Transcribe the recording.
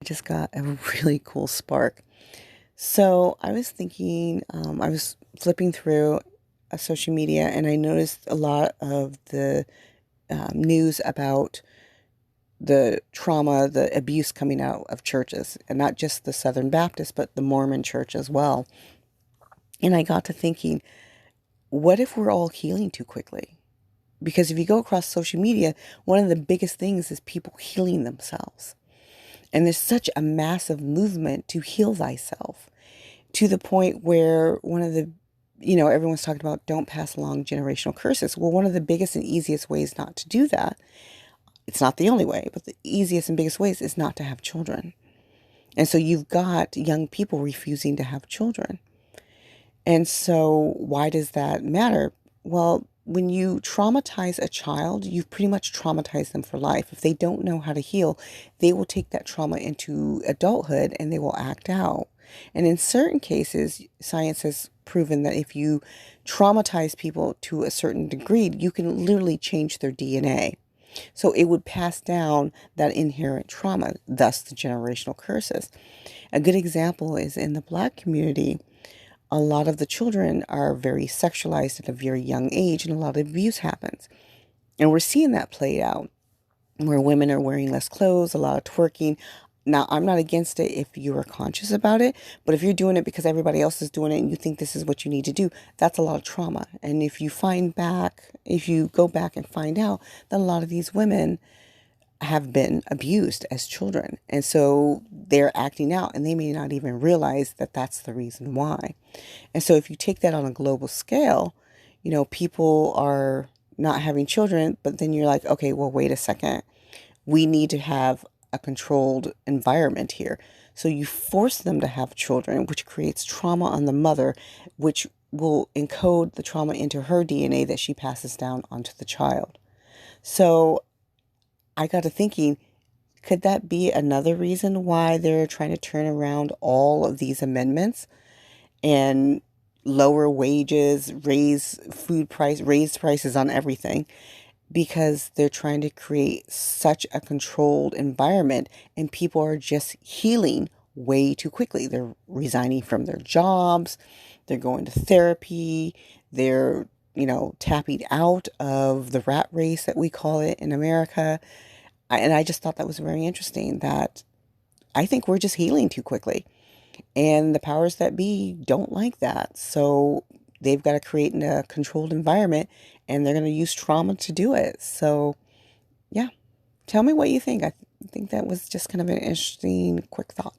just got a really cool spark. So I was thinking, I was flipping through social media and I noticed a lot of the news about the trauma, the abuse coming out of churches, and not just the Southern Baptist, but the Mormon church as well. And I got to thinking, what if we're all healing too quickly? Because if you go across social media, one of the biggest things is people healing themselves. And there's such a massive movement to heal thyself, to the point where one of the, everyone's talking about don't pass along generational curses. Well, one of the biggest and easiest ways not to do that, it's not the only way, but the easiest and biggest ways is not to have children. And so you've got young people refusing to have children. And so why does that matter? Well, when you traumatize a child, you've pretty much traumatized them for life. If they don't know how to heal, they will take that trauma into adulthood and they will act out. And in certain cases, science has proven that if you traumatize people to a certain degree, you can literally change their DNA. So it would pass down that inherent trauma, thus the generational curses. A good example is in the Black community. A lot of the children are very sexualized at a very young age, and a lot of abuse happens. And we're seeing that played out where women are wearing less clothes, a lot of twerking. Now, I'm not against it if you are conscious about it, but if you're doing it because everybody else is doing it and you think this is what you need to do, that's a lot of trauma. And if you go back and find out that a lot of these women have been abused as children. And so they're acting out and they may not even realize that that's the reason why. And so if you take that on a global scale, people are not having children, but then you're like, okay, well, wait a second. We need to have a controlled environment here. So you force them to have children, which creates trauma on the mother, which will encode the trauma into her DNA that she passes down onto the child. So I got to thinking, could that be another reason why they're trying to turn around all of these amendments and lower wages, raise prices on everything? Because they're trying to create such a controlled environment and people are just healing way too quickly. They're resigning from their jobs, they're going to therapy, they're, tapping out of the rat race that we call it in America. And I just thought that was very interesting that I think we're just healing too quickly. And the powers that be don't like that. So they've got to create a controlled environment and they're going to use trauma to do it. So, yeah, tell me what you think. I think that was just kind of an interesting, quick thought.